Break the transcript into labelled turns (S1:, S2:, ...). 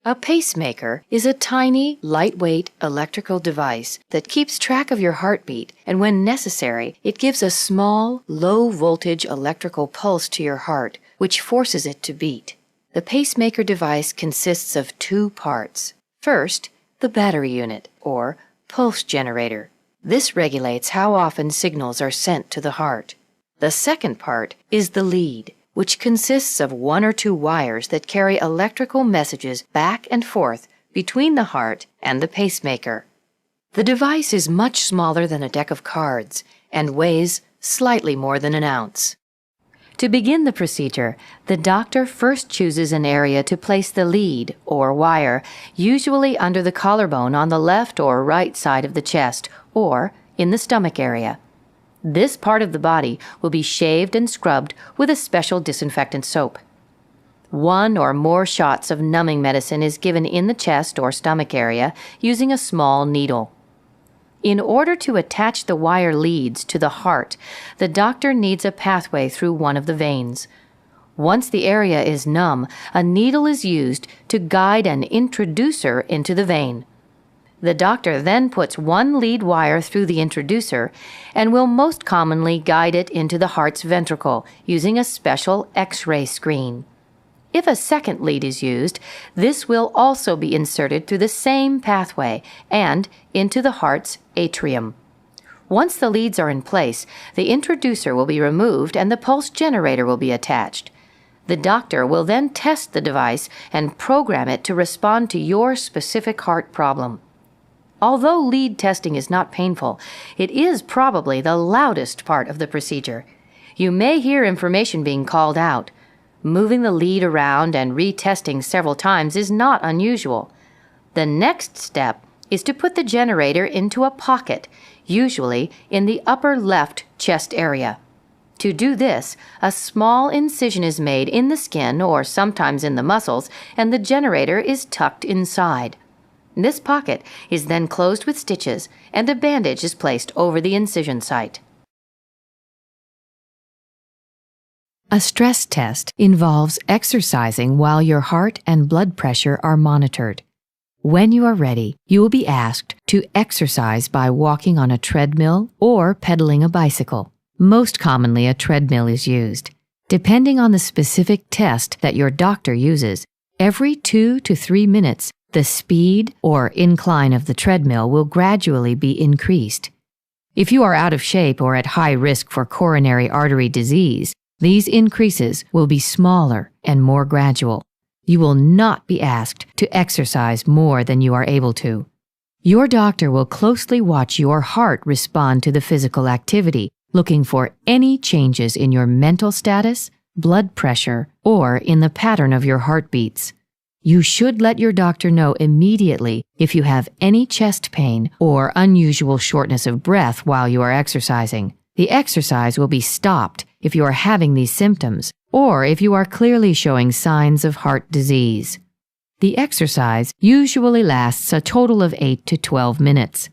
S1: A pacemaker is a tiny, lightweight electrical device that keeps track of your heartbeat, and when necessary, it gives a small, low-voltage electrical pulse to your heart, which forces it to beat. The pacemaker device consists of two parts. First, the battery unit, or pulse generator. This regulates how often signals are sent to the heart. The second part is the lead, which consists of one or two wires that carry electrical messages back and forth between the heart and the pacemaker. The device is much smaller than a deck of cards and weighs slightly more than an ounce. To begin the procedure, the doctor first chooses an area to place the lead, or wire, usually under the collarbone on the left or right side of the chest, or in the stomach area. This part of the body will be shaved and scrubbed with a special disinfectant soap. One or more shots of numbing medicine is given in the chest or stomach area using a small needle. In order to attach the wire leads to the heart, the doctor needs a pathway through one of the veins. Once the area is numb, a needle is used to guide an introducer into the vein. The doctor then puts one lead wire through the introducer and will most commonly guide it into the heart's ventricle using a special X-ray screen. If a second lead is used, this will also be inserted through the same pathway and into the heart's atrium. Once the leads are in place, the introducer will be removed and the pulse generator will be attached. The doctor will then test the device and program it to respond to your specific heart problem. Although lead testing is not painful, it is probably the loudest part of the procedure. You may hear information being called out. Moving the lead around and retesting several times is not unusual. The next step is to put the generator into a pocket, usually in the upper left chest area. To do this, a small incision is made in the skin or sometimes in the muscles, and the generator is tucked inside. This pocket is then closed with stitches, and a bandage is placed over the incision site. A stress test involves exercising while your heart and blood pressure are monitored. When you are ready, you will be asked to exercise by walking on a treadmill or pedaling a bicycle. Most commonly, a treadmill is used. Depending on the specific test that your doctor uses, every 2 to 3 minutes, the speed or incline of the treadmill will gradually be increased. If you are out of shape or at high risk for coronary artery disease, these increases will be smaller and more gradual. You will not be asked to exercise more than you are able to. Your doctor will closely watch your heart respond to the physical activity, looking for any changes in your mental status, blood pressure, or in the pattern of your heartbeats. You should let your doctor know immediately if you have any chest pain or unusual shortness of breath while you are exercising. The exercise will be stopped if you are having these symptoms or if you are clearly showing signs of heart disease. The exercise usually lasts a total of 8 to 12 minutes.